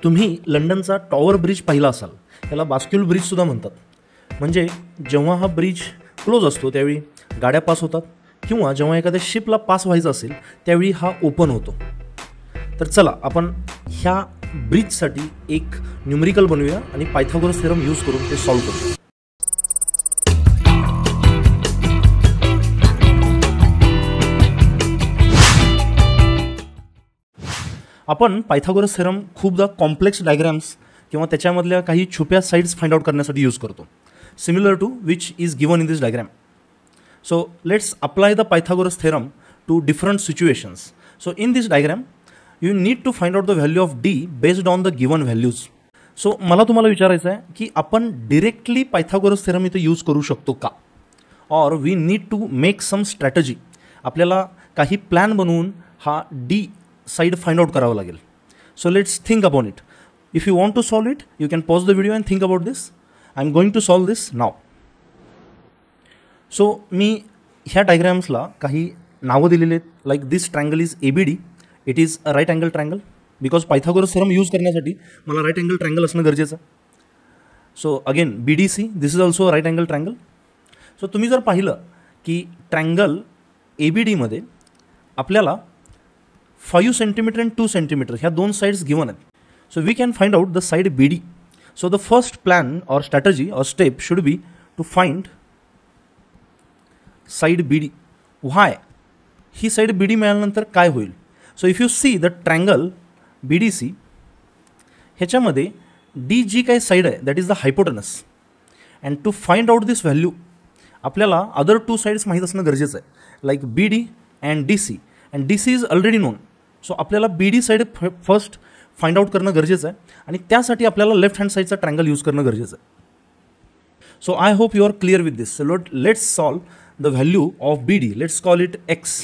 तुम्ही लंडनचा tower bridge पाहिला असाल, त्याला बास्क्यूल ब्रिज सुद्धा म्हणतात. म्हणजे जेव्हा हा ब्रिज क्लोज असतो त्यावेळी गाड्या पास होतात किंवा जेव्हा एखाद्या शिपला पास व्हायचं असेल त्यावेळी हा ओपन होतो. तर चला आपण ह्या ब्रिजसाठी एक न्यूमरिकल बनवूया आणि पायथागोरस थेरम यूज करून ते सॉल्व्ह करूया. आपण पायथागोरस थेरम खूपदा कॉम्प्लेक्स डायग्राम्स किंवा त्याच्यामधल्या काही छुप्या साइड्स फाइंड आउट करण्यासाठी यूज करतो, similar to which is given in this diagram. So let's apply the Pythagoras theorem to different situations. So in this diagram you need to find out the value of d based on the given values. So मला तुम्हाला विचारायचं आहे की आपण directly Pythagoras theorem इथे use करू शकतो का, or we need to make some strategy. आपल्याला काही प्लॅन बनवून हा डी साइड फाइंड आउट करावा लागेल. So let's think about it. If you want to solve it you can pause the video and think about this. I am going to solve this now. So मी ह्या डायग्राम्सला काही नावं दिलेले आहेत. Like this triangle is ABD. It is a right angle triangle. Because Pythagoras theorem use करण्यासाठी मला right angle triangle असणं गरजेचं आहे. So again BDC, this is also right angle triangle. So तुम्ही जर पाहिलं की ट्रायंगल ABDमध्ये आपल्याला 5 सेंटीमीटर अँड 2 सेंटीमीटर ह्या दोन साइड्स गिवन आहेत. So we can find out the side BD. So the first plan or strategy or step should be to find side BD. Why? ही side BD मिळाल्यानंतर काय होईल? So if you see the triangle BDC ह्याच्यामध्ये D जी काही side आहे that is the hypotenuse. And to find out this value आपल्याला other 2 sides माहीत असणं गरजेचं आहे, like BD and DC. And DC is already known. So आपल्याला BD side first find out करणं गरजेचं आहे आणि त्यासाठी आपल्याला लेफ्ट हँड साइडचा ट्रायंगल यूज करणं गरजेचं आहे. So I hope you are clear with this. So let's solve the value of BD. Let's call it x.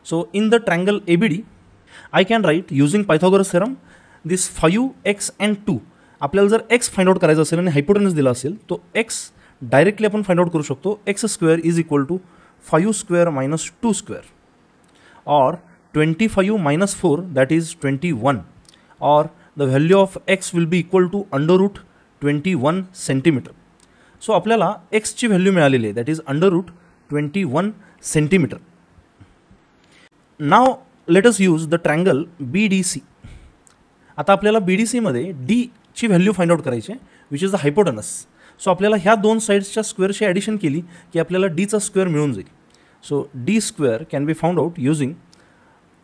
So in the triangle ABD I can write using Pythagoras theorem this 5x and 2. आपल्याला जर x find out करायचं असेल आणि hypotenuse दिला असेल तो x directly आपण find out करू शकतो. x square is equal to 5 square minus 2 square, or 25 minus 4 that is 21, or the value of x will be equal to under root 21 centimetre. So आपल्याला एक्सची व्हॅल्यू मिळालेली आहे that is √21 centimetre. Now let us use the triangle BDC. आता आपल्याला BDCमध्ये डीची value find out करायची आहे which is the hypotenuse. So आपल्याला ह्या दोन साइड्सच्या स्क्वेअरची ॲडिशन केली की आपल्याला डीचा स्क्वेअर मिळून जाईल. So D square can be found out using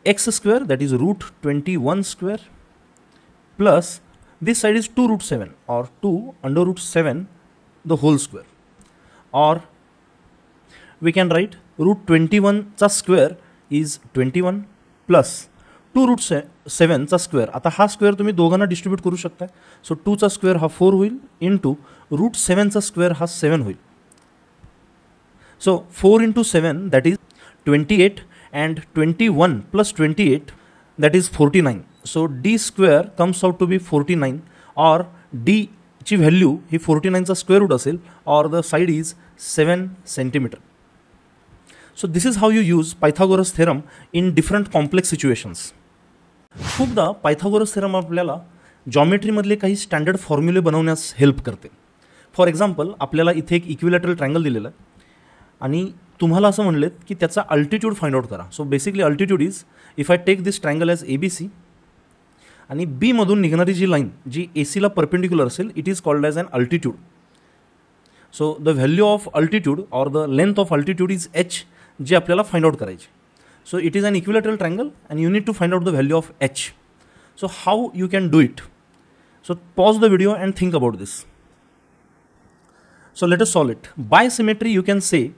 x square that is √21 square plus this side is 2√7 और 2 √7 the whole square, or we can write √21 चा स्क्वेअर is 21 प्लस 2√7 चा स्क्वेअर. आता हा स्क्वेअर तुम्ही दोघांना डिस्ट्रीब्यूट करू शकता. सो 2 चा स्क्वेअर हा 4 होईल इंटू √7 चा स्क्वेअर हा 7 होईल. So 4 into 7 that is 28 and 21 plus 28 that is 49. So d square comes out to be 49, or d ची व्हॅल्यू ही 49 चा स्क्वेअर रूट असेल, और the side is 7 centimetre. So this is how you use Pythagoras theorem in different complex situations. खूपदा Pythagoras theorem आपल्याला जॉमेट्रीमधले काही standard फॉर्म्युले बनवण्यास help करते. For example आपल्याला इथे एक इक्विलॅटरल ट्रायंगल दिलेलं आहे आणि तुम्हाला असं म्हणलेत की त्याचा अल्टिट्यूड फाइंड आउट करा. So basically altitude is if I take this triangle as ABC आणि बी मधून निघणारी जी लाईन जी AC ला परपेंडिक्युलर असेल it is called as an altitude. So the value of altitude और the length of altitude is h, जी आपल्याला फाइंड आउट करायची. So it is an equilateral triangle and you need to find out the value of h. So how you can do it? So pause the video and think about this. So let us solve it. By symmetry you can say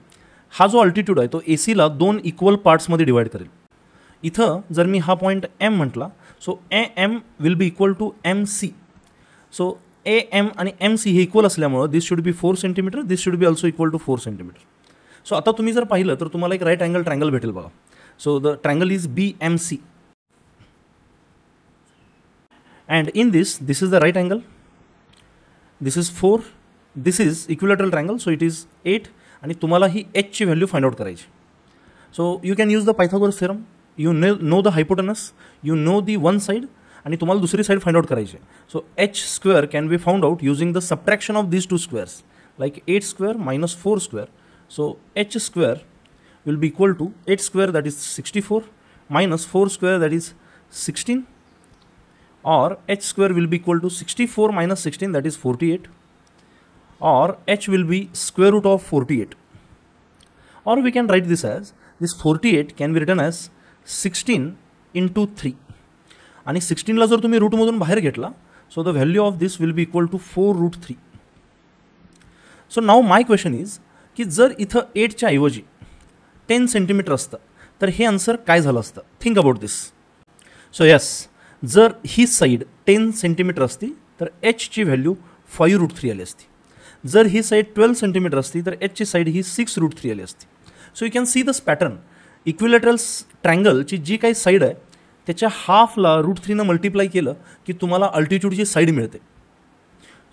हा जो altitude आहे तो AC ला 2 equal पार्ट्समध्ये divide करेल. इथं जर मी हा पॉईंट M म्हटला so AM will be equal to MC. So AM आणि MC हे इक्वल असल्यामुळं this should be 4 centimetre, this should be also equal to 4 centimetre. So आता तुम्ही जर पाहिलं तर तुम्हाला एक राईट अँगल ट्रायंगल भेटेल बघा. So the triangle is BMC and in this is the right angle, this is 4, this is equilateral triangle so it is 8 आणि तुम्हाला ही h ची व्हॅल्यू फाइंड आउट करायची. So you can use the Pythagoras theorem. You know the hypotenuse, you know the one side, आणि तुम्हाला दुसरी side find out करायची आहे. So H square can be found out using the subtraction of these two squares like 8 square minus 4 square. So H square will be equal to 8 square, that is 64, minus 4 square, that is 16, or h square will be equal to 64 minus 16, that is 48, or h will be square root of 48, or we can write this as this 48 can be written as 16 into 3, आणि 16 ला जर तुम्ही route मधून बाहेर घेतला, so the value of this will be equal to 4 root 3. So now my question is की जर इथं 8 च्या ऐवजी 10 सेंटीमीटर असतं तर हे आन्सर काय झालं असतं. Think about this. So yes, जर ही साईड 10 सेंटीमीटर असती तर एचची व्हॅल्यू 5 रूट 3 आली असती. जर ही साईड 12 सेंटीमीटर असती तर एचची साईड ही 6 रूट 3 आली असती. So you can see this pattern. Equilateral ट्रँगलची जी काही साईड आहे त्याच्या हाफला रूट 3 मल्टिप्लाय केलं की तुम्हाला अल्टिट्यूडची साईड मिळते.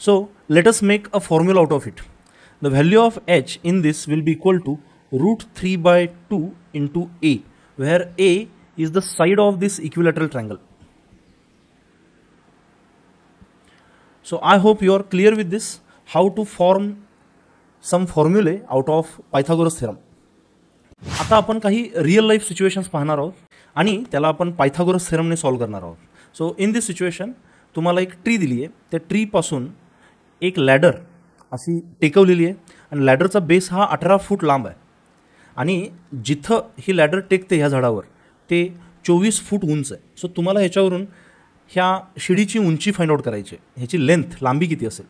So let us make a formula out of it. The value of h in this will be equal to root 3 by 2 into a, where a is the side of this equilateral triangle. So I hope you are clear with this, how to form some formulae out of Pythagoras theorem. आता आपण काही real life situations पाहणार आहोत आणि त्याला आपण Pythagoras थेरमने solve करणार आहोत. सो इन दिस सिच्युएशन तुम्हाला एक ट्री दिली आहे, त्या ट्रीपासून एक लॅडर अशी टेकवलेली आहे आणि लॅडरचा बेस हा 18 फूट लांब आहे आणि जिथं ही लॅडर टेकते ह्या झाडावर ते 24 फूट उंच आहे. सो तुम्हाला ह्याच्यावरून ह्या शिडीची उंची फाइंड आउट करायची आहे, ह्याची लेंथ लांबी किती असेल.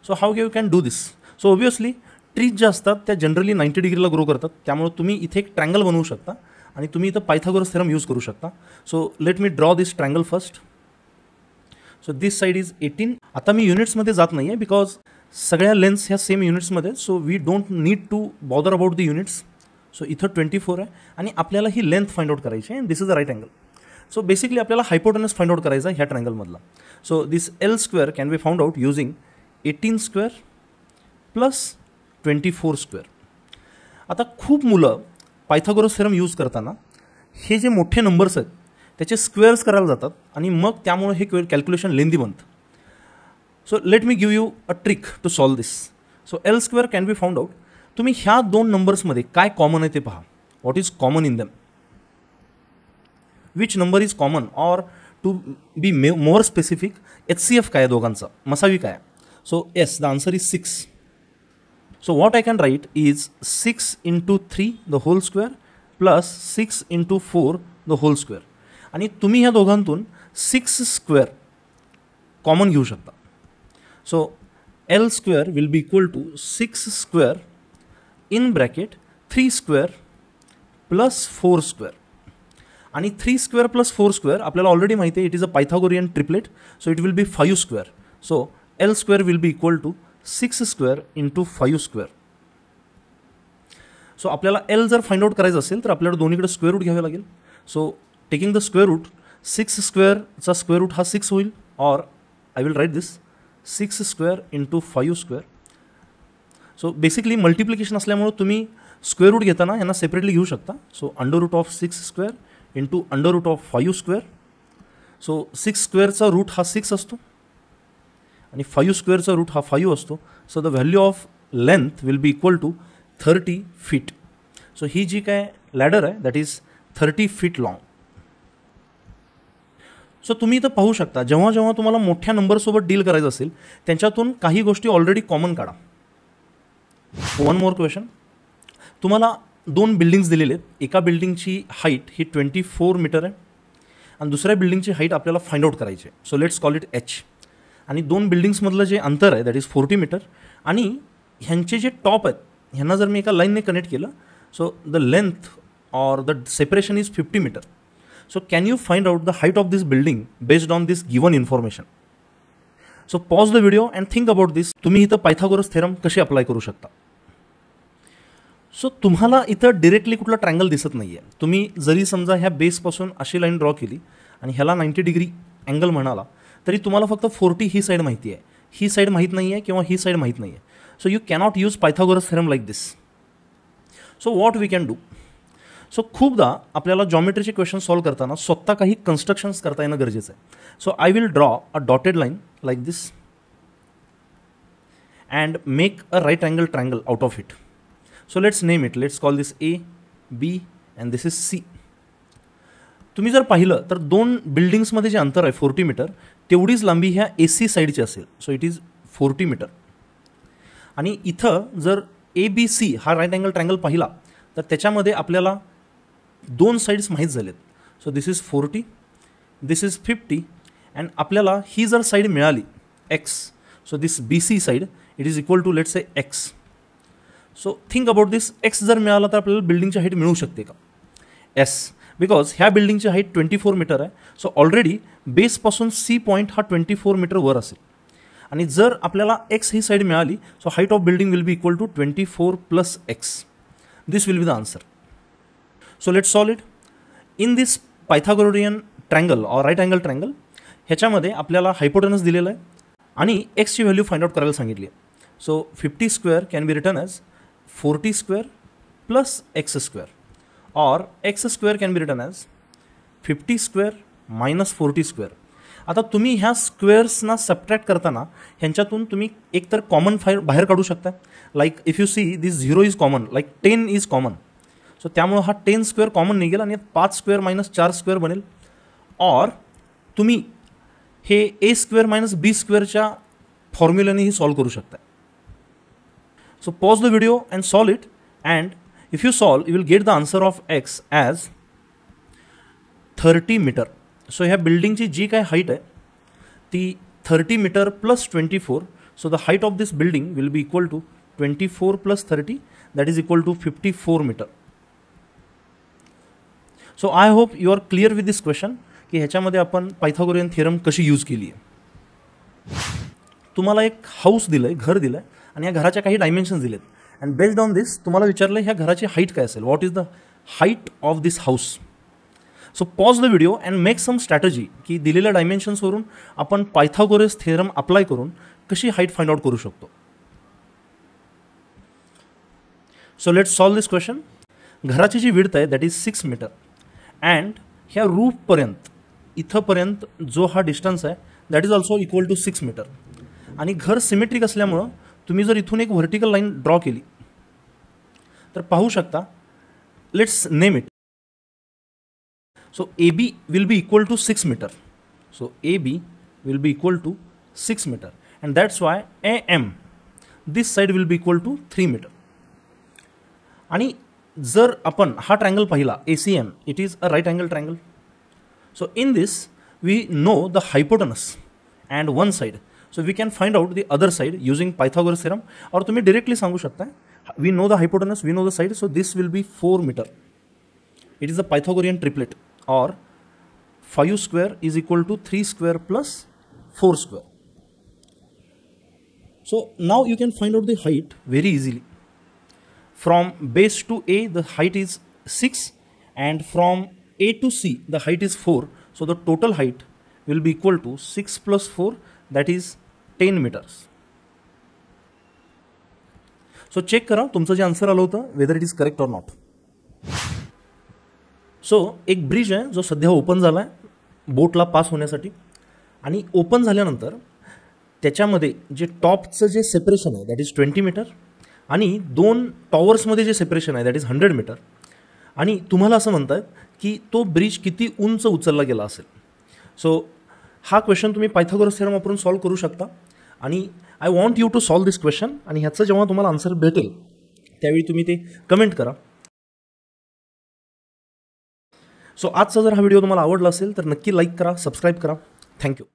So how you can do this. So obviously trees ज्या असतात त्या जनरली 90 डिग्रीला ग्रो करतात, त्यामुळे तुम्ही इथे एक ट्रँगल बनवू शकता आणि तुम्ही इथं पायथागोरस थेरम यूज करू शकता. So let me draw this triangle first. So this side is 18. आता मी युनिट्समध्ये जात नाही आहे बिकॉज सगळ्या लेन्स ह्या सेम युनिट्समध्ये, so we don't need to bother about the units. So इथं 24 आहे आणि आपल्याला ही लेंथ फाइंड आउट करायची आहे. This is a right angle. So basically आपल्याला हायपोटेनस फाइंड आउट करायचा आहे ह्या ट्रँगलमधला. So this L square can be found out using 18 square plus 24 square. आता खूप मुलं पायथागोरस थेरम यूज करताना हे जे मोठे नंबर्स आहेत त्याचे स्क्वेअर्स करायला जातात आणि मग त्यामुळे हे कॅल्क्युलेशन लेंदी बनतं. So let me give you a trick to solve this. So L square can be found out. तुम्ही ह्या दोन नंबर्समध्ये काय कॉमन आहे ते पहा. What is common in them, which number is common, or to be more specific HCF काय आहे दोघांचा, मसावी काय आहे. So yes, the answer is 6. So what I can write is 6 into 3 the whole square plus 6 into 4 the whole square. आणि तुम्ही ह्या दोघांतून 6 स्क्वेअर कॉमन घेऊ शकता. So L square will be equal to 6 square in bracket 3 square plus 4 square. आणि 3 square plus 4 square आपल्याला already माहिती आहे it is a Pythagorean triplet. So it will be 5 square. So L square will be equal to 6 square into 5 square. So आपल्याला L जर find out करायचं असेल तर आपल्याला दोन्हीकडे स्क्वेअर रूट घ्यावे लागेल. So taking the square root, 6 स्क्वेअरचा स्क्वेअर रूट हा 6 होईल, or I will write this 6 square into 5 square. So basically multiplication असल्यामुळे तुम्ही स्क्वेअर रूट घेताना यांना सेपरेटली घेऊ शकता. So under root of 6 square into under root of 5 square. So 6 स्क्वेअरचा रूट हा 6 असतो आणि 5 स्क्वेअरचा रूट हा 5 असतो. So the value of length will be equal to 30 feet. So ही जी काय लॅडर आहे that is 30 feet long. So तुम्ही इथं पाहू शकता जेव्हा जेव्हा तुम्हाला मोठ्या नंबरसोबत डील करायचं असेल त्यांच्यातून काही गोष्टी ऑलरेडी कॉमन काढा. One more question. तुम्हाला 2 बिल्डिंग्स दिलेले आहेत. एका बिल्डिंगची हाईट ही 24 मीटर आहे आणि दुसऱ्या बिल्डिंगची हाईट आपल्याला फाइंड आउट करायची आहे. So let's call it H. आणि 2 बिल्डिंग्समधलं जे अंतर आहे दॅट इज 40 मीटर आणि ह्यांचे जे टॉप आहेत ह्यांना जर मी एका लाईनने कनेक्ट केलं so the length or the separation is 50 metre. So can you find out the height of this building based on this given information. So pause the video and think about this. तुम्ही इथं Pythagoras theorem कसे apply करू शकता. So तुम्हाला इथं directly कुठला triangle दिसत नाही आहे. तुम्ही जरी समजा ह्या बेसपासून अशी लाईन ड्रॉ केली आणि ह्याला 90 डिग्री अँगल म्हणाला तरी तुम्हाला फक्त 40 ही साईड माहिती आहे, ही साईड माहीत नाही आहे किंवा ही साईड माहीत नाही आहे. So you cannot use Pythagoras theorem like this. So what we can do. So खूपदा आपल्याला जॉमेट्रीचे क्वेश्चन सॉल्व करताना स्वतः काही कन्स्ट्रक्शन्स करता येणं गरजेचं आहे. So I will draw a dotted line like this and make a right angle triangle out of it. So let's name it. Let's call this A, B and this is C. तुम्ही जर पाहिलं तर दोन बिल्डिंग्समध्ये जे अंतर आहे 40 metre तेवढीच लांबी ह्या AC साईडची असेल. So it is 40 metre. आणि इथं जर ABC हा राईट अँगल ट्रायंगल पाहिला तर त्याच्यामध्ये आपल्याला दोन साईड्स माहीत झालेत. So this is 40, this is 50 and आपल्याला ही जर साईड मिळाली X, so this BC side it is equal to let's say X. So think about this. X जर मिळाला तर आपल्याला बिल्डिंगची हाईट मिळू शकते का? S, बिकॉज ह्या बिल्डिंगची हाईट 24 मीटर आहे. सो ऑलरेडी बेसपासून C पॉईंट हा 24 मीटर वर असेल. आणि जर आपल्याला X ही साईड मिळाली so height of building will be equal to 24 plus X. This will be the answer. So let's solve it. In this Pythagorean triangle or right angle triangle ह्याच्यामध्ये आपल्याला हायपोटेनस दिलेला आहे आणि X ची value find out करायला सांगितली आहे. So 50 square can be written as 40 square plus X square और X square can be written as 50 square minus 40 square. आता तुम्ही ह्या स्क्वेअर्सना सबट्रॅक्ट करताना ह्यांच्यातून तुम्ही एकतर कॉमन बाहेर काढू शकता. Like if you see this 0 is common, like 10 is common. So त्यामुळे हा 10 स्क्वेअर कॉमन निघेल आणि 5 स्क्वेअर मायनस 4 स्क्वेअर बनेल. और तुम्ही हे A स्क्वेअर मायनस B स्क्वेअरच्या फॉर्म्युल्यानेही सॉल्व करू शकता. So pause the video and solve it, and if you solve you will get the answer of X as 30 metre. So ह्या बिल्डिंगची जी काय हाईट आहे ती 30 metre plus 24. So the height of this building will be equal to 24 plus 30 that is equal to 54 metre. So I hope you are clear with this question की ह्याच्यामध्ये आपण Pythagorean theorem कशी यूज केली आहे. तुम्हाला एक हाऊस दिलं आहे, घर दिलं आहे आणि या घराच्या काही डायमेन्शन्स दिलेत अँड बेस्ड ऑन दिस तुम्हाला विचारलं ह्या घराची हाईट काय असेल. What is the height of this house. So pause the video and make some strategy की दिलेल्या डायमेन्शन्सवरून आपण पायथागोरस थिअरम अप्लाय करून कशी हाईट फाइंड आउट करू शकतो. So let's solve this question. घराची जी विड्थ आहे दॅट इज 6 मीटर अँड ह्या रूफपर्यंत इथंपर्यंत जो हा डिस्टन्स आहे that is also equal to 6 metre. आणि घर सिमेट्रिक असल्यामुळं तुम्ही जर इथून एक व्हर्टिकल लाईन ड्रॉ केली तर पाहू शकता. Let's name it. So AB will be equal to 6 metre. So AB will be equal to 6 metre and that's why AM this side will be equal to 3 metre. आणि जर आपण हा triangle पाहिला ACM it is a right angle triangle. So in this we know the hypotenuse and one side. So we can find out the other side using Pythagoras theorem, or तुम्ही directly सांगू शकता we know the hypotenuse, we know the side, so this will be 4 meter. It is a Pythagorean triplet, or 5 square is equal to 3 square plus 4 square. So now you can find out the height very easily. From base to A the height is 6 and from A to C the height is 4. So the total height will be equal to 6 plus 4 that is 10 meters. So check करा तुमचं जे answer आलं होतं whether it is correct or not. So एक bridge आहे जो सध्या open झाला आहे बोटला पास होण्यासाठी. आणि ओपन झाल्यानंतर त्याच्यामध्ये जे टॉपचं जे सेपरेशन आहे दॅट इज 20 मीटर आणि दोन टॉवर्समध्ये जे सेपरेशन आहे दॅट इज 100 मीटर. आणि तुम्हाला असं म्हणतात की तो ब्रिज किती उंच उचलला गेला असेल. सो हा क्वेश्चन तुम्ही पायथागोरस थिअरम वापरून सॉल्व करू शकता. आणि I want you to solve this question आणि ह्याचं जेव्हा तुम्हाला आन्सर भेटेल त्यावेळी तुम्ही ते कमेंट करा. सो आजचा जर हा व्हिडिओ तुम्हाला आवडला असेल तर नक्की लाईक करा, सबस्क्राईब करा. थँक्यू.